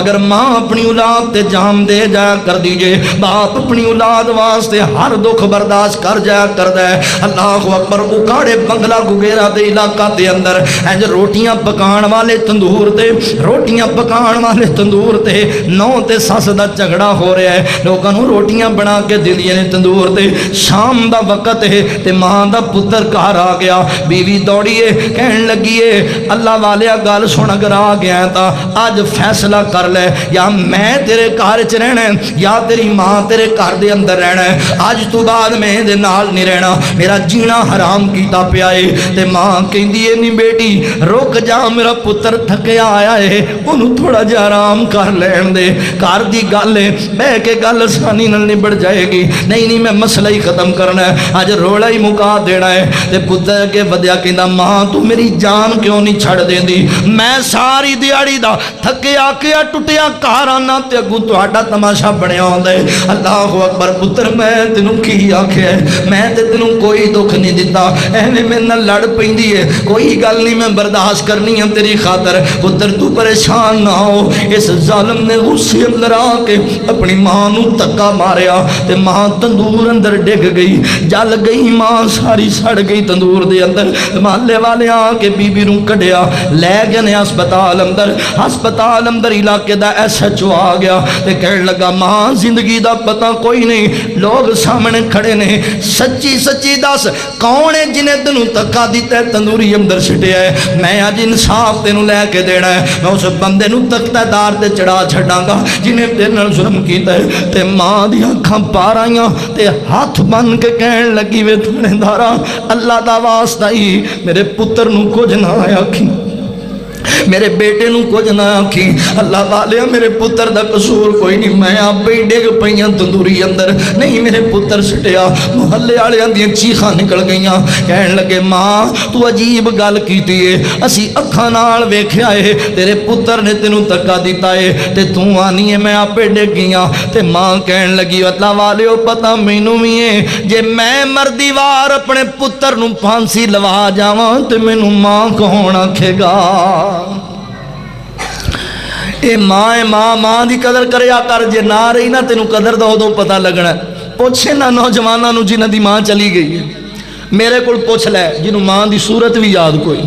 अगर माँ अपनी औलाद ते जान दे जाया कर दीजे, बाप अपनी औलाद वास्ते हर दुख बर्दाश्त कर जाया करदा है। अल्लाह अकबर। उकाड़े बंगला गुगेरा दे इलाका दे अंदर इंज रोटियां पकाण वाले तंदूर ते, रोटियां पकाण वाले तंदूर ते नौ ते सस दा झगड़ा हो रहा है। लोगों को रोटियां बना के दिंदियां ने तंदूर ते। शाम दा वक्त है ते माँ दा पुत्र घर आ गया। बीवी दौड़िए कहन लगी है अल्लाह वाले गल सुन, अगर आ गया तो अज फैसला कर ले, या मैं तेरे घर च रहना है या तेरी मां तेरे घर दे अंदर रहना है। अज तो बाद मैं दे नाल नहीं रहना, मेरा जीना हराम कीता पिया है। ते मां कहंदी है नहीं बेटी रुक जा, मेरा पुत्र थकिया आया है, उन्होंने थोड़ा जिहा आराम कर लैन दे। घर की गल है, बह के गल आसानी नाल निबड़ जाएगी। नहीं नहीं मैं मसला ही खत्म करना है, अज रोला ही मुका देना है। ते पुत्र अगे वधिया कहंदा मां तू मेरी जान क्यों नहीं छड़ देंदी, मैं सारी दिहाड़ी दा थकिया के टुटिया घर आना ते अगू तुहाडा तमाशा बनया होंदा है। अल्लाह अकबर। पुत्र मैं तेनू की आख्या, मैं ते तेनू कोई दुख नहीं दिता, एवें मेरे नाल लड़ पैंदी है, कोई गल नहीं मैं बर्दाश्त करनी है तेरी खातर। पुत्र तू परेशान ना हो। इस जालिम ने गुस्से अंदर आके अपनी मां नू धक्का मारिया ते मां तंदूर अंदर डिग गई, जल गई मां, सारी सड़ गई तंदूर दे अंदर। महल्ले वाले आके बीबी नू कढ़िया लै गए ने हस्पताल अंदर। हस्पताल अंदर इलाके दा SHO आ गया ते कहने लगा मां जिंदगी दा पता कोई नहीं, लोग सामने खड़े ने, सच्ची सच्ची दस कौन है जिन्हें तेनू धक्का दिता है तंदूरी अंदर छिटिया है। मैं अज इंसाफ तेनू लैके देना है, मैं उस बंदे नू तख्तेदार ते चढ़ा छड़ांगा जिन्हें तेरे नाल जुल्म कीता है। ते मां दी अखां पार आईयां ते हाथ बन के कहन लगी वे थानेदारा अल्लाह दा वास्ता ही मेरे पुत्र नू कुछ ना आखी, मेरे बेटे नू कुछ ना आखी। अल्लाह वाले मेरे पुत्र दा कसूर कोई नहीं, मैं आपे ही डिग पईयां तंदूरी अंदर, नहीं मेरे पुत्र सटिया। मुहल्ले वालियां दी चीखां निकल गईयां, कहन लगे मां तू अजीब गल कीती है, असी अखां नाल वेख्या है तेरे पुत्र ने तेनू धक्का दिता है ते तू आनी है मैं आपे डिग गईयां। ते मां कहन लगी अल्लाह वाले पता मैनू भी है, जे मैं मरदी वार अपने पुत्र नू फांसी लवा जावां ते मैनू मां कौन आखेगा। ये मां है, मां मां की कदर करया कर, जे ना रही ना तेनू कदर दा उदों पता लगना। पुछ इन्हां नौजवानों जिन्हां दी मां चली गई है, मेरे को पुछ लै जिन्हों मां की सूरत भी याद कोई।